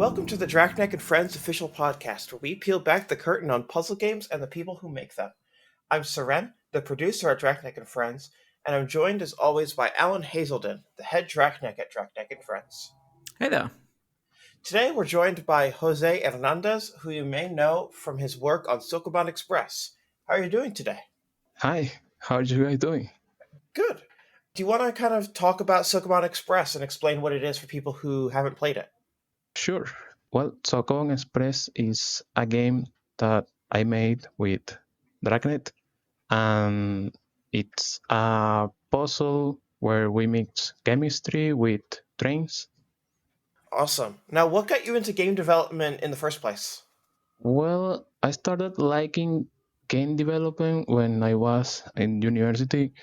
Welcome to the Draknek and Friends official podcast, where we peel back the curtain on puzzle games and the people who make them. I'm Syrenne, the producer at Draknek and Friends, and I'm joined as always by Alan Hazelden, the head Draknek at Draknek and Friends. Hey there. Today we're joined by José Hernández, who you may know from his work on Sokobond Express. How are you doing today? Hi, how are you guys doing? Good. Do you want to kind of talk about Sokobond Express and explain what it is for people who haven't played it? Sure. Well, Sokobond Express is a game that I made with Draknek, and it's a puzzle where we mix chemistry with trains. Awesome. Now, what got you into game development in the first place? Well, I started liking game development when I was in university.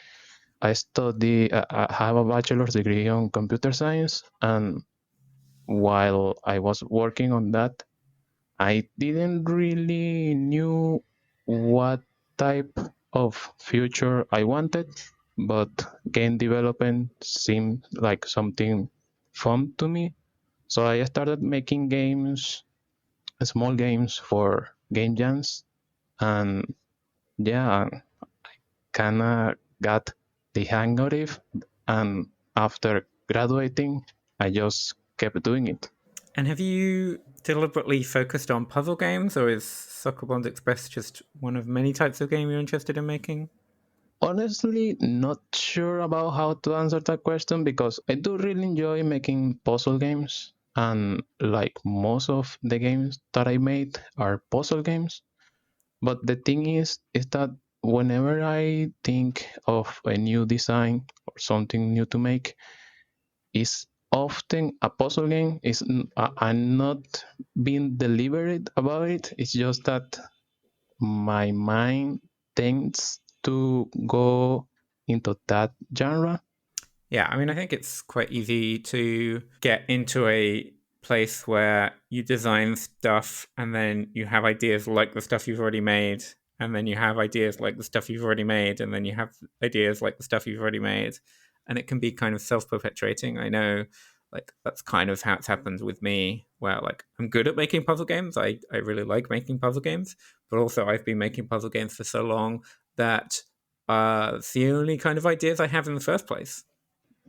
I have a bachelor's degree on computer science, and while I was working on that, I didn't really knew what type of future I wanted, but game development seemed like something fun to me. So I started making games, small games for game jams, and yeah, kinda got the hang of it. And after graduating, I just kept doing it. And have you deliberately focused on puzzle games, or is Sokobond Express just one of many types of game you're interested in making? Honestly, not sure about how to answer that question because I do really enjoy making puzzle games, and like most of the games that I made are puzzle games. But the thing is that whenever I think of a new design or something new to make, is often a puzzle game. I'm not being deliberate about it. It's just that my mind tends to go into that genre. Yeah, I mean, I think it's quite easy to get into a place where you design stuff and then you have ideas like the stuff you've already made, and then you have ideas like the stuff you've already made, and then you have ideas like the stuff you've already made. And it can be kind of self-perpetuating. I know, like, that's kind of how it's happened with me, where, like, I'm good at making puzzle games. I really like making puzzle games, but also I've been making puzzle games for so long that it's the only kind of ideas I have in the first place.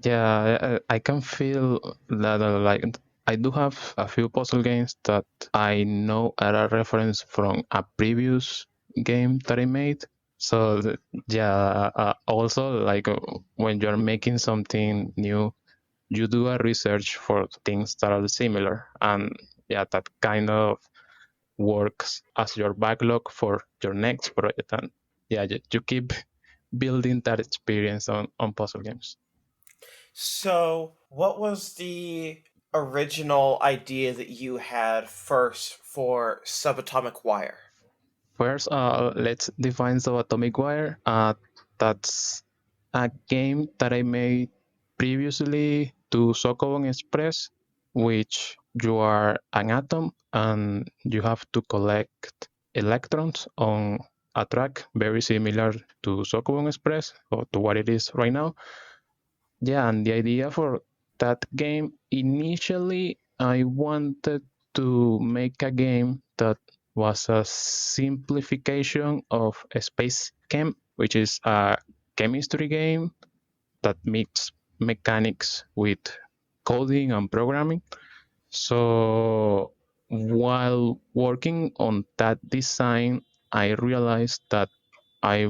Yeah, I can feel that like I do have a few puzzle games that I know are a reference from a previous game that I made. So yeah, also like when you're making something new, you do a research for things that are similar, and yeah, that kind of works as your backlog for your next project. And yeah, you keep building that experience on puzzle games. So, what was the original idea that you had first for Subatomic Wire? First, let's define Subatomic Wire. That's a game that I made previously to Sokobond Express, which you are an atom and you have to collect electrons on a track very similar to Sokobond Express or to what it is right now. Yeah, and the idea for that game initially, I wanted to make a game that was a simplification of a Space Chem, which is a chemistry game that mixes mechanics with coding and programming. So while working on that design, I realized that I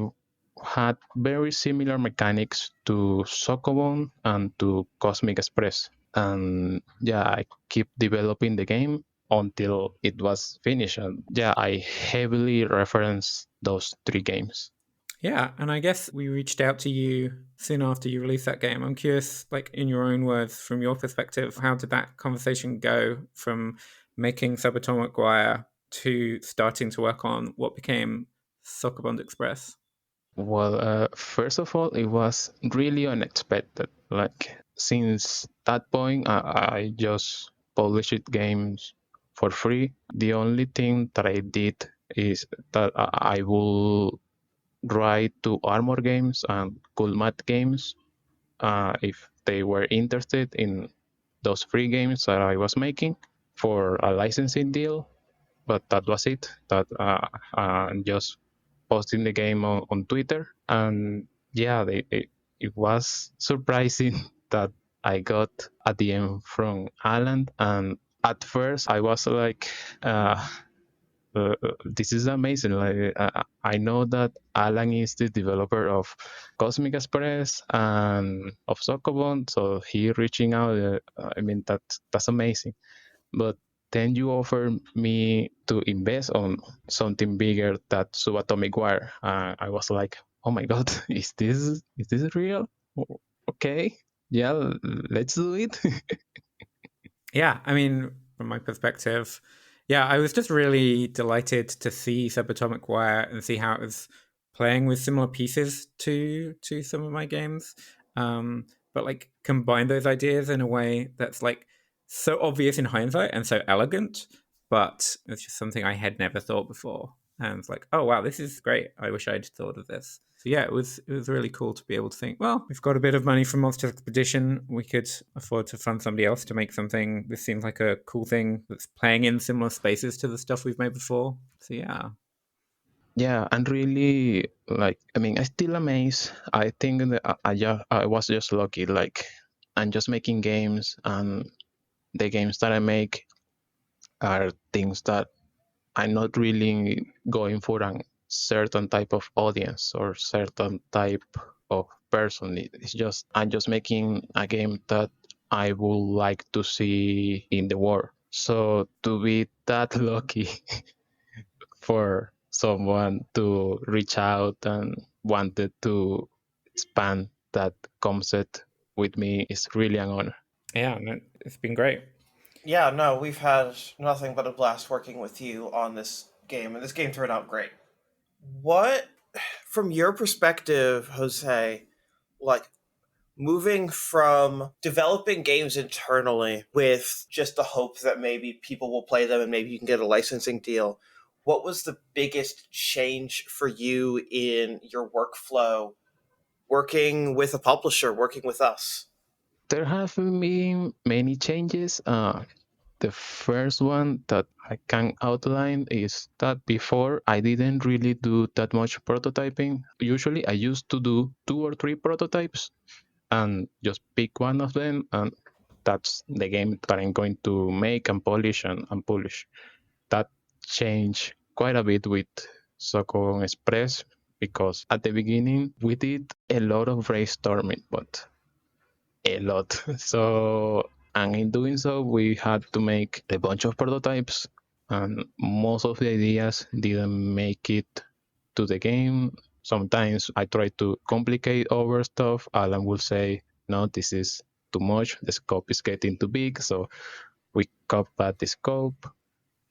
had very similar mechanics to Sokobon and to Cosmic Express. And yeah, I keep developing the game until it was finished. And yeah, I heavily reference those three games. Yeah, and I guess we reached out to you soon after you released that game. I'm curious, like, in your own words, from your perspective, how did that conversation go from making Subatomic Wire to starting to work on what became Sokobond Express? Well, first of all, it was really unexpected. Like, since that point, I just published games for free. The only thing that I did is that I will write to Armor Games and Coolmat Games if they were interested in those free games that I was making. for a licensing deal, but that was it. That just posting the game on Twitter, and yeah, it was surprising that I got a DM from Alan, and at first I was like, this is amazing. Like, I know that Alan is the developer of Cosmic Express and of Sokobond, so he reaching out. I mean, that's amazing. But then you offer me to invest on something bigger that subatomic wire. I was like, oh my god, is this real? Okay, yeah, let's do it. Yeah, I mean, from my perspective, yeah, I was just really delighted to see Subatomic Wire and see how it was playing with similar pieces to some of my games, but like combine those ideas in a way that's like so obvious in hindsight and so elegant, but it's just something I had never thought before. And it's like, oh wow, this is great. I wish I'd thought of this. So yeah, it was really cool to be able to think, well, we've got a bit of money from Monster Expedition. We could afford to fund somebody else to make something. This seems like a cool thing that's playing in similar spaces to the stuff we've made before. So yeah. Yeah, and really, like, I mean, I still amazed. I think that I was just lucky. Like, I'm just making games, and the games that I make are things that I'm not really going for a certain type of audience or certain type of person. It's just I'm just making a game that I would like to see in the world. So to be that lucky for someone to reach out and wanted to expand that concept with me is really an honor. Yeah, no, it's been great. Yeah, no, we've had nothing but a blast working with you on this game, and this game turned out great. What, from your perspective, Jose, like moving from developing games internally with just the hope that maybe people will play them and maybe you can get a licensing deal, what was the biggest change for you in your workflow working with a publisher, working with us? There have been many changes. The first one that I can outline is that before I didn't really do that much prototyping. Usually I used to do 2 or 3 prototypes and just pick one of them, and that's the game that I'm going to make and polish and publish. That changed quite a bit with Sokobond Express because at the beginning we did a lot of brainstorming, but a lot. So, and in doing so, we had to make a bunch of prototypes, and most of the ideas didn't make it to the game. Sometimes I try to complicate over stuff. Alan will say, no, this is too much. The scope is getting too big. So we cut back the scope.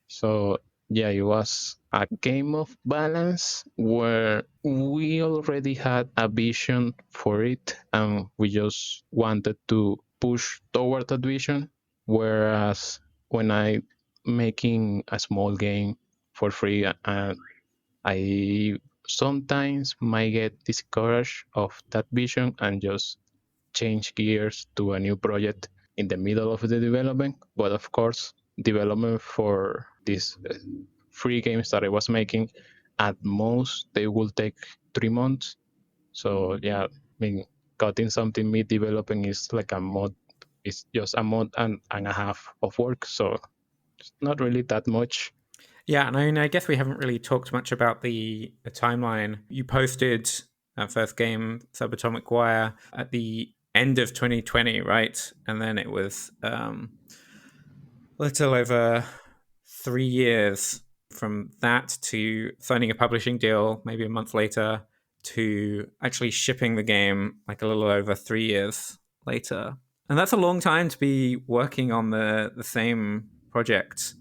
So yeah, it was a game of balance where we already had a vision for it and we just wanted to push toward that vision. Whereas when I making a small game for free, and I sometimes might get discouraged of that vision and just change gears to a new project in the middle of the development. But of course, development for these free games that I was making, at most they will take 3 months. So yeah, I mean, cutting something mid developing is like a month. It's just a month and a half of work. So it's not really that much. Yeah, and I mean, I guess we haven't really talked much about the timeline. You posted that first game, Subatomic Wire, at the end of 2020, right? And then it was little over 3 years from that to signing a publishing deal, maybe a month later, to actually shipping the game like a little over 3 years later. And that's a long time to be working on the same project.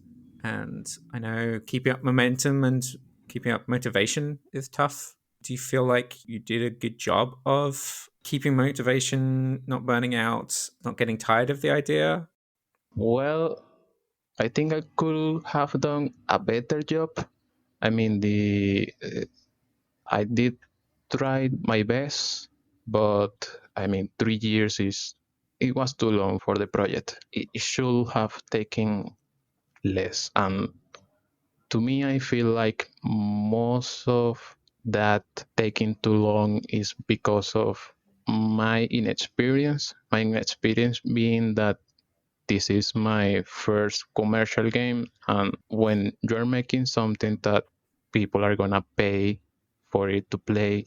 And I know keeping up momentum and keeping up motivation is tough. Do you feel like you did a good job of keeping motivation, not burning out, not getting tired of the idea? Well, I think I could have done a better job. I mean, the I did try my best, but I mean, 3 years is it was too long for the project. It should have taken less. And to me, I feel like most of that taking too long is because of my inexperience. My inexperience being that this is my first commercial game, and when you're making something that people are gonna pay for it to play,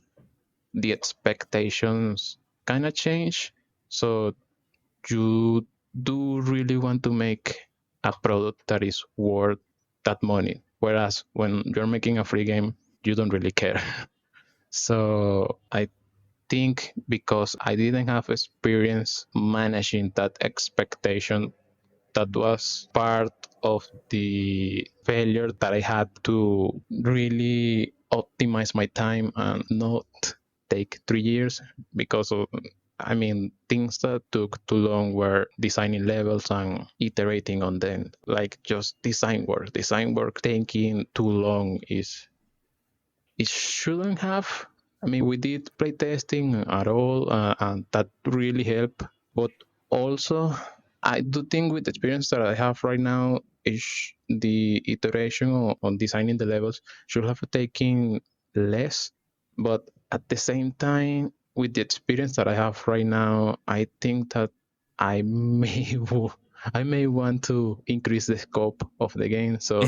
the expectations kind of change. So you do really want to make a product that is worth that money. Whereas when you're making a free game, you don't really care. So I think because I didn't have experience managing that expectation, that was part of the failure that I had to really optimize my time and not take 3 years because of, I mean, things that took too long were designing levels and iterating on them. Like just design work. Design work taking too long is, it shouldn't have. I mean, we did playtesting at all, and that really helped. But also, I do think with the experience that I have right now, the iteration on designing the levels should have taken less. But at the same time, with the experience that I have right now, I think that I may I may want to increase the scope of the game. So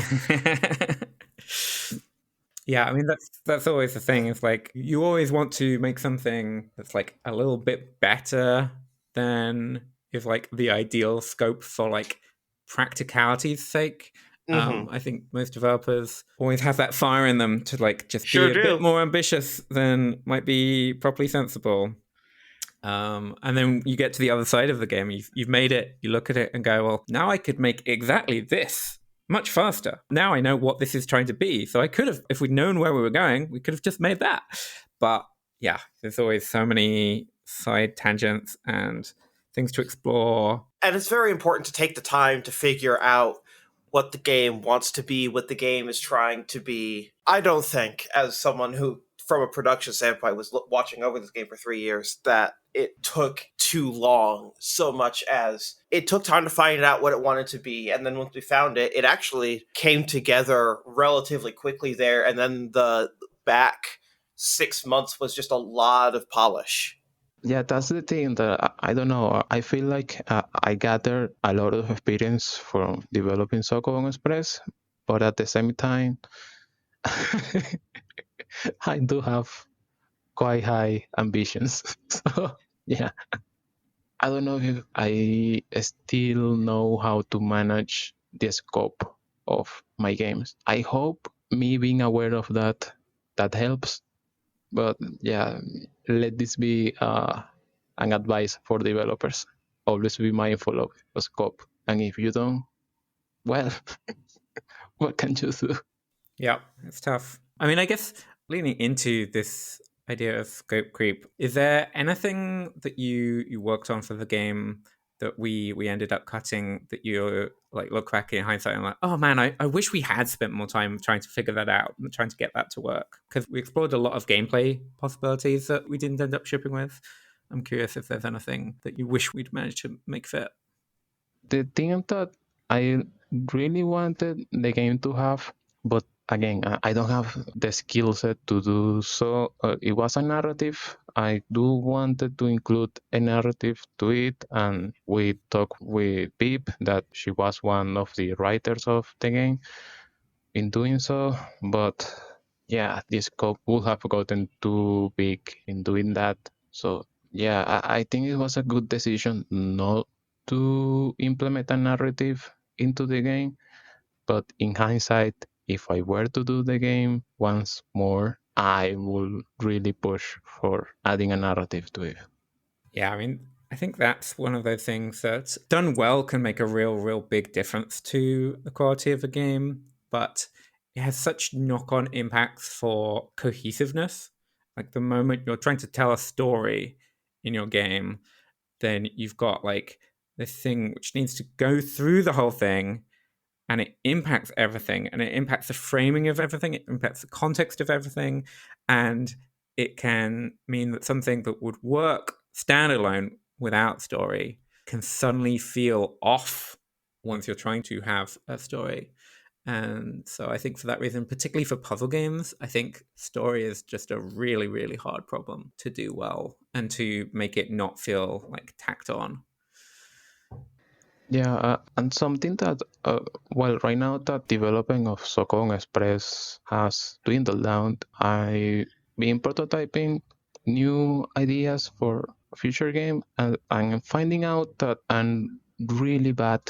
Yeah, I mean that's always the thing. It's like you always want to make something that's like a little bit better than is like the ideal scope for like practicality's sake. I think most developers always have that fire in them to like just Sure be a bit do. more ambitious than might be properly sensible. And then you get to the other side of the game. You've made it. You look at it and go, well, now I could make exactly this much faster. Now I know what this is trying to be. So I could have, if we'd known where we were going, we could have just made that. But yeah, there's always so many side tangents and things to explore. And it's very important to take the time to figure out what the game wants to be, what the game is trying to be. I don't think, as someone who, from a production standpoint, was watching over this game for 3 years, that it took too long, so much as it took time to find out what it wanted to be. And then once we found it, it actually came together relatively quickly there. And then the back 6 months was just a lot of polish. yeah, that's the thing that I don't know. I feel like I gathered a lot of experience from developing Sokobond Express, but at the same time, I do have quite high ambitions. So yeah, I don't know if I still know how to manage the scope of my games. I hope me being aware of that helps. But yeah, let this be an advice for developers. Always be mindful of scope. And if you don't, well, what can you do? Yeah, it's tough. I mean, I guess leaning into this idea of scope creep, is there anything that you worked on for the game that we ended up cutting that you like look back in hindsight and like, oh man, I wish we had spent more time trying to figure that out and trying to get that to work? Because we explored a lot of gameplay possibilities that we didn't end up shipping with. I'm curious if there's anything that you wish we'd managed to make fit. The thing that I really wanted the game to have, but again, I don't have the skill set to do so. It was a narrative. I do wanted to include a narrative to it, and we talked with Pip that she was one of the writers of the game in doing so. But yeah, the scope would have gotten too big in doing that. So yeah, I think it was a good decision not to implement a narrative into the game. But in hindsight, if I were to do the game once more, I would really push for adding a narrative to it. Yeah, I mean, I think that's one of those things that done well can make a real big difference to the quality of a game, but it has such knock-on impacts for cohesiveness. Like the moment you're trying to tell a story in your game, then you've got like this thing which needs to go through the whole thing, and it impacts everything, and it impacts the framing of everything, it impacts the context of everything, and it can mean that something that would work standalone without story can suddenly feel off once you're trying to have a story. And so I think for that reason, particularly for puzzle games, I think story is just a really, really hard problem to do well and to make it not feel like tacked on. Yeah, and something that, well, right now that development of Sokobond Express has dwindled down, I been prototyping new ideas for a future game, and I'm finding out that I'm really bad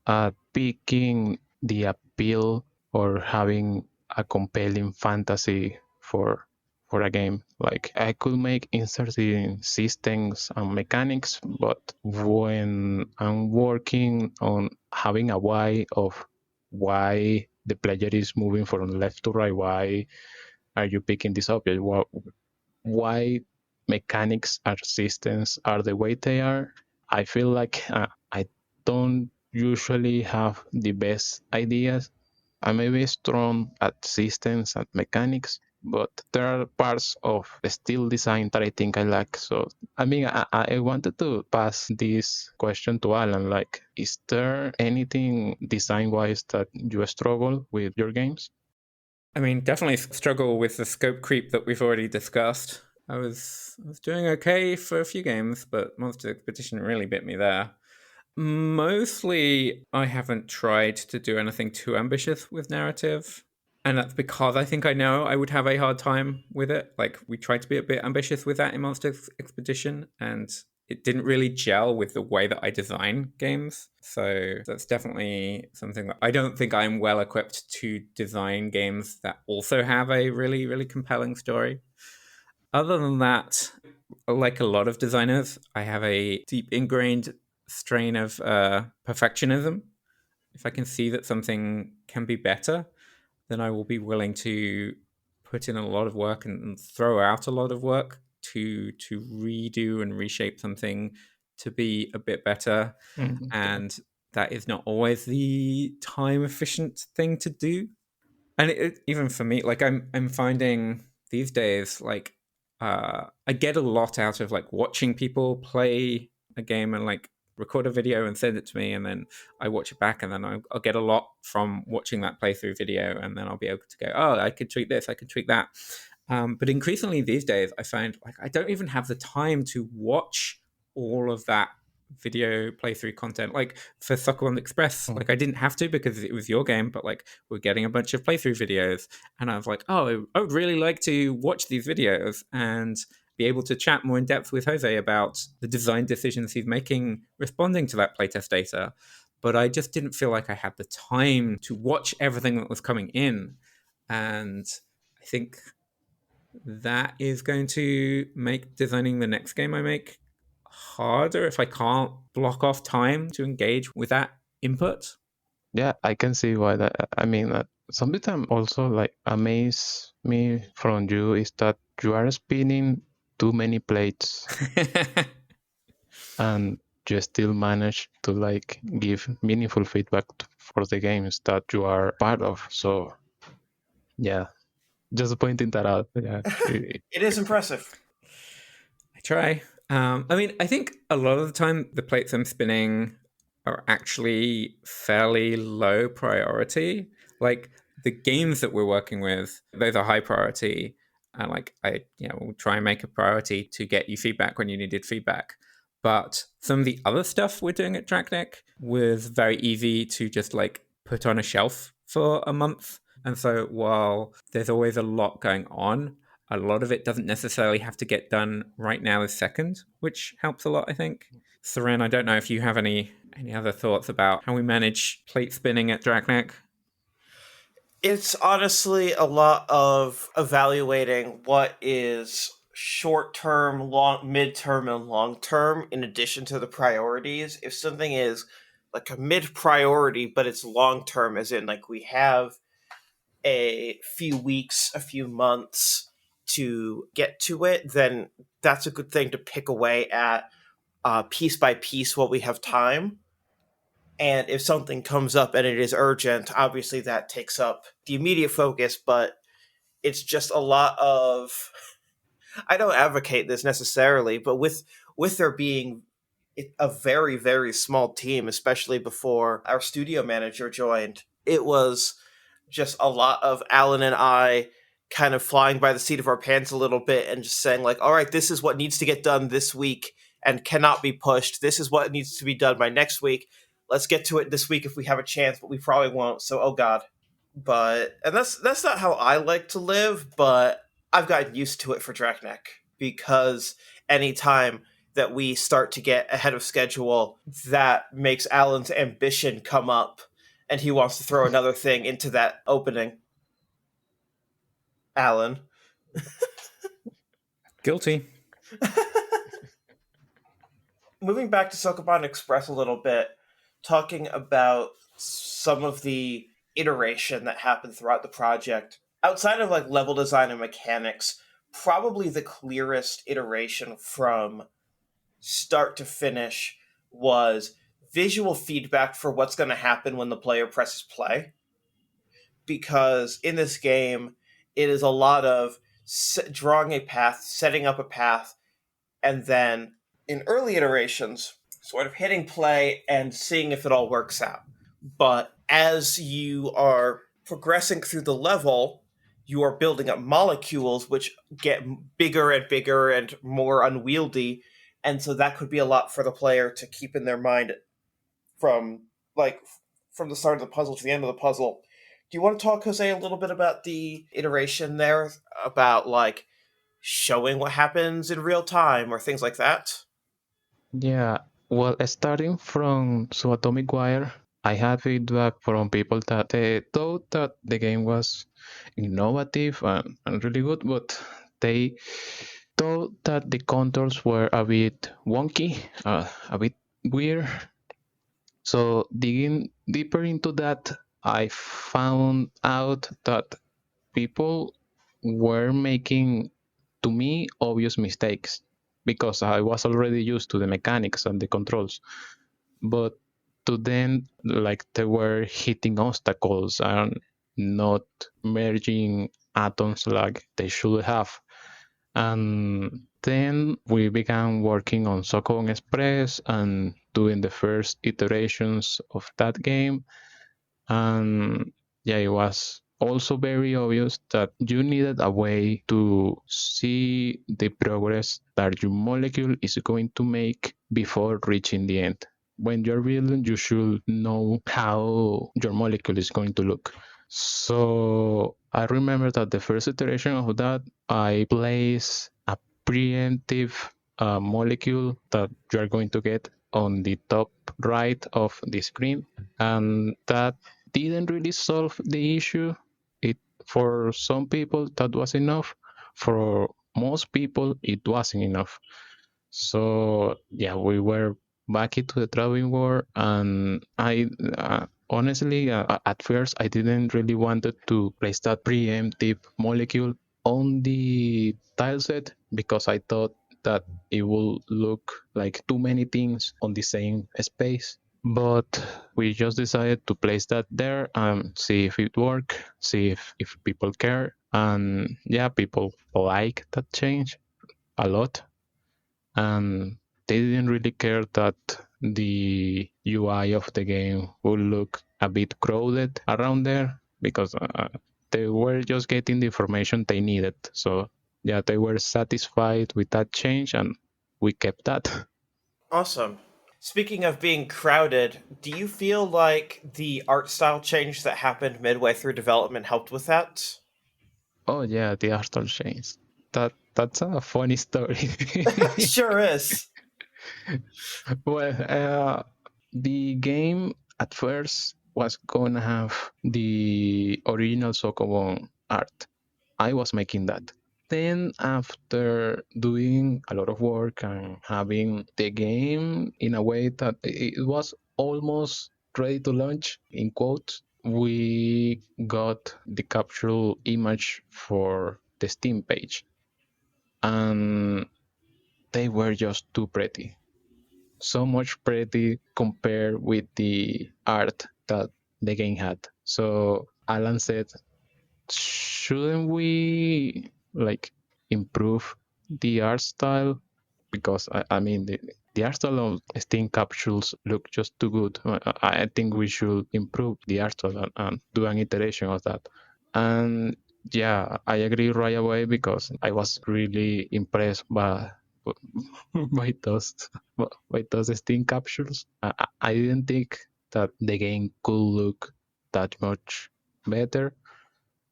at picking the appeal or having a compelling fantasy for a game. Like I could make interesting systems and mechanics, but when I'm working on having a why of why the player is moving from left to right, why are you picking this object? Why mechanics or systems are the way they are? I feel like I don't usually have the best ideas. I may be strong at systems and mechanics, but there are parts of the steel design that I think I like. So, I mean, I wanted to pass this question to Alan. Like, is there anything design wise that you struggle with your games? I mean, definitely struggle with the scope creep that we've already discussed. I was doing okay for a few games, but Monster Expedition really bit me there. Mostly, I haven't tried to do anything too ambitious with narrative. And that's because I think I know I would have a hard time with it. Like, we tried to be a bit ambitious with that in Monster Expedition, and it didn't really gel with the way that I design games. So that's definitely something that I don't think I'm well equipped to design games that also have a really, really compelling story. Other than that, like a lot of designers, I have a deep ingrained strain of perfectionism. If I can see that something can be better, then I will be willing to put in a lot of work and throw out a lot of work to redo and reshape something to be a bit better. Okay. And that is not always the time efficient thing to do. And even for me, like I'm finding these days, like I get a lot out of like watching people play a game and like record a video and send it to me, and then I watch it back, and then I'll get a lot from watching that playthrough video, and then I'll be able to go, oh, I could tweak this, I could tweak that. But increasingly these days, I find like I don't even have the time to watch all of that video playthrough content. Like for Sokobond Express, like I didn't have to because it was your game, but like we're getting a bunch of playthrough videos, and I was like, oh, I would really like to watch these videos and be able to chat more in depth with Jose about the design decisions he's making responding to that playtest data. But I just didn't feel like I had the time to watch everything that was coming in. And I think that is going to make designing the next game I make harder if I can't block off time to engage with that input. Yeah, I can see why that. I mean, something that also like amaze me from you is that you are spinning too many plates and you still manage to like give meaningful feedback for the games that you are part of. So yeah, just pointing that out. Yeah, It is impressive. I try. I mean, I think a lot of the time the plates I'm spinning are actually fairly low priority. Like the games that we're working with, those are high priority. And like I, will try and make a priority to get you feedback when you needed feedback. But some of the other stuff we're doing at Draknek was very easy to just like put on a shelf for a month. And so while there's always a lot going on, a lot of it doesn't necessarily have to get done right now as second, which helps a lot, I think. Syrenne, I don't know if you have any other thoughts about how we manage plate spinning at Draknek. It's honestly a lot of evaluating what is short term, long, mid term, and long term in addition to the priorities. If something is like a mid priority, but it's long term, as in like we have a few weeks, a few months to get to it, then that's a good thing to pick away at piece by piece while we have time. And if something comes up and it is urgent, obviously that takes up the immediate focus, but it's just a lot of I don't advocate this necessarily, but with there being a very, very small team, especially before our studio manager joined. It was just a lot of Alan and I kind of flying by the seat of our pants a little bit and just saying, like, all right, this is what needs to get done this week and cannot be pushed. This is what needs to be done by next week. Let's get to it this week if we have a chance, but we probably won't. So, oh God. But and that's not how I like to live, but I've gotten used to it for Draknek because anytime that we start to get ahead of schedule, that makes Alan's ambition come up and he wants to throw another thing into that opening. Alan. Guilty. Moving back to Sokobond Express a little bit, talking about some of the iteration that happened throughout the project. Outside of like level design and mechanics, probably the clearest iteration from start to finish was visual feedback for what's going to happen when the player presses play. Because in this game, it is a lot of drawing a path, setting up a path, and then in early iterations, sort of hitting play and seeing if it all works out. But as you are progressing through the level, you are building up molecules which get bigger and bigger and more unwieldy, and so that could be a lot for the player to keep in their mind from from the start of the puzzle to the end of the puzzle. Do you want to talk, Jose, a little bit about the iteration there, about like showing what happens in real time or things like that? Yeah, well, starting from Subatomic Wire, I had feedback from people that they thought that the game was innovative and really good, but they thought that the controls were a bit wonky, a bit weird. So digging deeper into that, I found out that people were making, to me, obvious mistakes because I was already used to the mechanics and the controls. But to them, like they were hitting obstacles and not merging atoms like they should have. And then we began working on Sokobond Express and doing the first iterations of that game. And yeah, it was also very obvious that you needed a way to see the progress that your molecule is going to make before reaching the end. When you're building, you should know how your molecule is going to look. So I remember that the first iteration of that, I placed a preemptive molecule that you are going to get on the top right of the screen, and that didn't really solve the issue. It For some people that was enough. For most people, it wasn't enough. So yeah, we were back into the drawing board, and I honestly, at first, I didn't really wanted to place that preemptive molecule on the tile set because I thought that it will look like too many things on the same space. But we just decided to place that there and see if it worked, see if people care. And yeah, people like that change a lot. And they didn't really care that the UI of the game would look a bit crowded around there because they were just getting the information they needed. So yeah, they were satisfied with that change, and we kept that. Awesome. Speaking of being crowded, do you feel like the art style change that happened midway through development helped with that? Oh yeah, the Astral Chains. That's a funny story. Sure is. Well, the game at first was gonna have the original Sokobon art. I was making that. Then, after doing a lot of work and having the game in a way that it was almost ready to launch, in quotes, we got the capture image for the Steam page. And they were just too pretty, so much pretty compared with the art that the game had. So Alan said, shouldn't we like improve the art style? because I mean the art style of Steam capsules look just too good. I think we should improve the art style and do an iteration of that. And yeah, I agree right away because I was really impressed by those by those Steam capsules. I didn't think that the game could look that much better.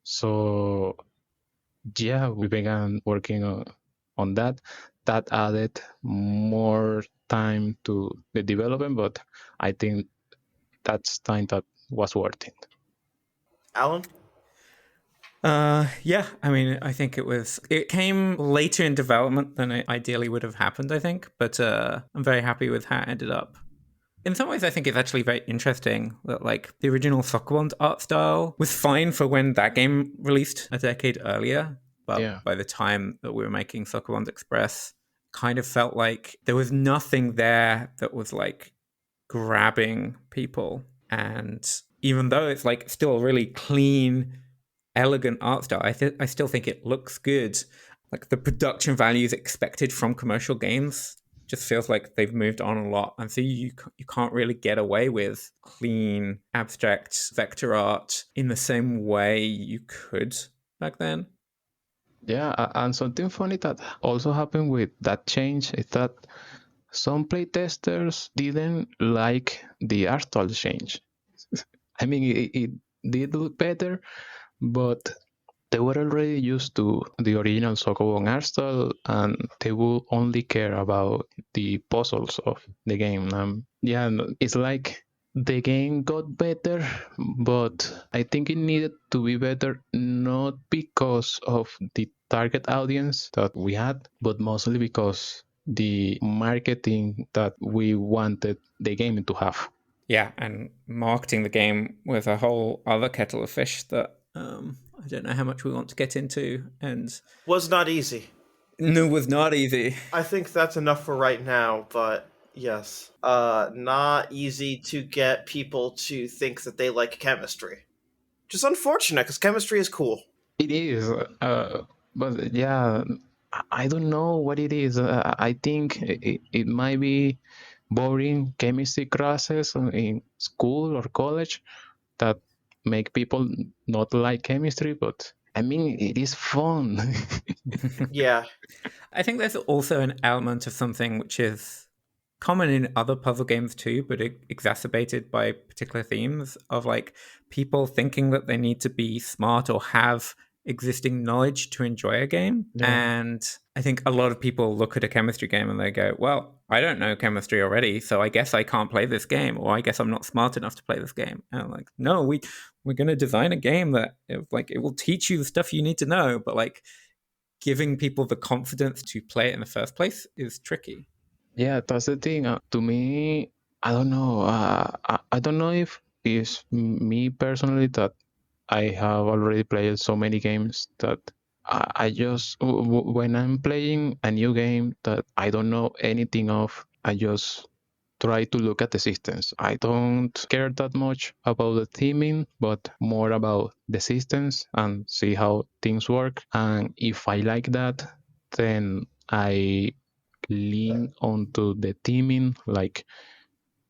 So yeah, we began working on that. That added more time to the development, but I think that's time that was worth it. Alan? Yeah, I mean, I think it came later in development than it ideally would have happened, I think, but I'm very happy with how it ended up. In some ways, I think it's actually very interesting that, like, the original Sokobond art style was fine for when that game released a decade earlier, but Yeah. by the time that we were making Sokobond Express, kind of felt like there was nothing there that was, like, grabbing people. And even though it's, like, still a really clean, elegant art style, I still think it looks good. Like, the production values expected from commercial games just feels like they've moved on a lot, and so you can't really get away with clean abstract vector art in the same way you could back then. Yeah, and something funny that also happened with that change is that some playtesters didn't like the art style change. I mean, it did look better, but they were already used to the original Sokobon art style, and they will only care about the puzzles of the game. Yeah, it's like the game got better, but I think it needed to be better not because of the target audience that we had, but mostly because the marketing that we wanted the game to have. Yeah, and marketing the game with a whole other kettle of fish that I don't know how much we want to get into, and Was not easy. no, was not easy. I think that's enough for right now, but yes. Not easy to get people to think that they like chemistry. Which is unfortunate, because chemistry is cool. It is, but yeah, I don't know what it is. I think it might be boring chemistry classes in school or college that make people not like chemistry, but I mean, it is fun. Yeah. I think there's also an element of something which is common in other puzzle games too, but exacerbated by particular themes of, like, people thinking that they need to be smart or have existing knowledge to enjoy a game. Yeah. And I think a lot of people look at a chemistry game and they go, well, I don't know chemistry already, so I guess I can't play this game, or I guess I'm not smart enough to play this game. And I'm like, no, we're going to design a game that, it will teach you the stuff you need to know, but, like, giving people the confidence to play it in the first place is tricky. Yeah, that's the thing. To me, I don't know. I don't know if it's me personally that I have already played so many games that I just when I'm playing a new game that I don't know anything of, I just try to look at the systems. I don't care that much about the theming, but more about the systems and see how things work. And if I like that, then I lean onto the theming, like,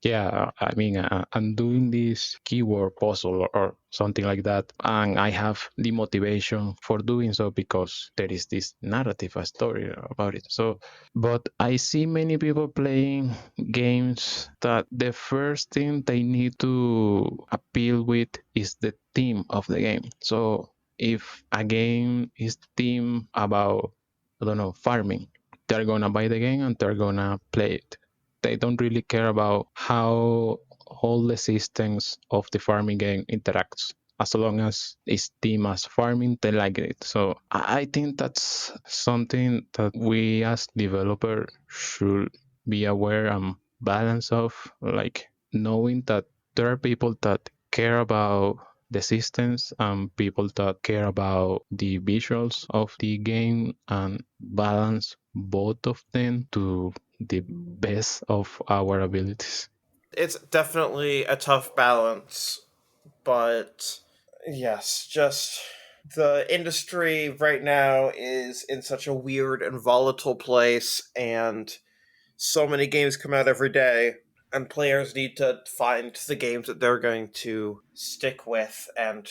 yeah, I mean, I'm doing this keyword puzzle or something like that, and I have the motivation for doing so because there is this narrative, a story about it. So, but I see many people playing games that the first thing they need to appeal with is the theme of the game. So, if a game is themed about, I don't know, farming, they're gonna buy the game and they're gonna play it. They don't really care about how all the systems of the farming game interacts. As long as it's themed as farming, they like it. So I think that's something that we as developer should be aware and balance of, like knowing that there are people that care about the systems and people that care about the visuals of the game, and balance both of them to the best of our abilities. It's definitely a tough balance, but yes, just The industry right now is in such a weird and volatile place, and so many games come out every day, and players need to find the games that they're going to stick with. And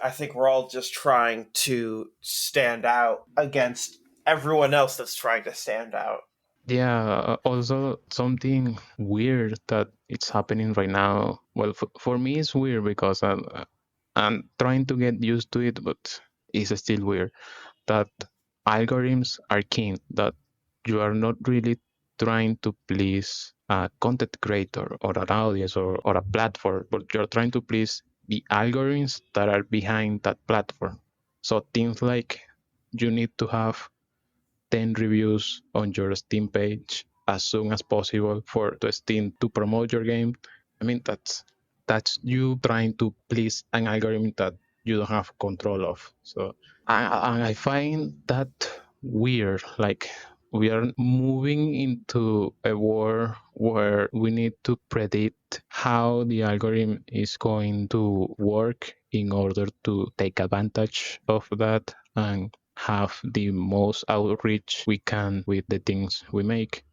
I think we're all just trying to stand out against everyone else that's trying to stand out. Yeah, also something weird that it's happening right now. Well, for me, it's weird because I'm trying to get used to it, but it's still weird that algorithms are king, that you are not really trying to please a content creator or an audience or a platform, but you're trying to please the algorithms that are behind that platform. So things like you need to have 10 reviews on your Steam page as soon as possible for to Steam to promote your game. I mean, that's you trying to please an algorithm that you don't have control of. So I find that weird. Like we are moving into a world where we need to predict how the algorithm is going to work in order to take advantage of that and have the most outreach we can with the things we make.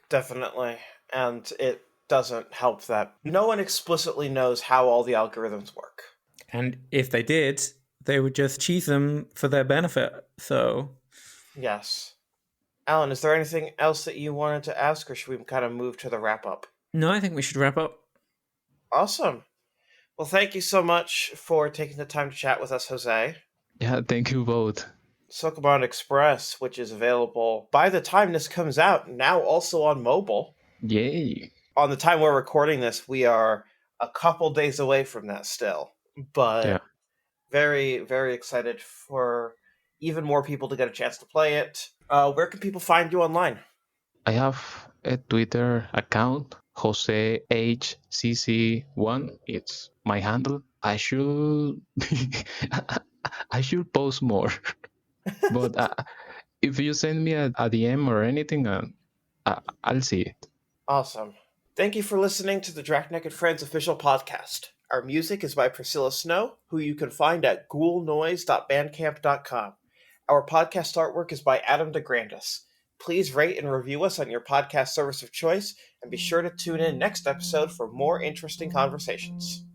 Definitely. And it doesn't help that no one explicitly knows how all the algorithms work. And if they did, they would just cheese them for their benefit. So, Yes. Alan, is there anything else that you wanted to ask, or should we kind of move to the wrap up? no, I think we should wrap up. Awesome. Well, thank you so much for taking the time to chat with us, Jose. Yeah, thank you both. Sokobond Express, which is available by the time this comes out, now also on mobile. Yay. On the time we're recording this, we are a couple days away from that still. But Yeah. very, very excited for even more people to get a chance to play it. Where can people find you online? I have a Twitter account, Jose HCC1. It's my handle. I should I should post more. But if you send me a DM or anything, I'll see it. Awesome. Thank you for listening to the Draknek Friends official podcast. Our music is by Priscilla Snow, who you can find at ghoulnoise.bandcamp.com. Our podcast artwork is by Adam DeGrandis. Please rate and review us on your podcast service of choice, and be sure to tune in next episode for more interesting conversations.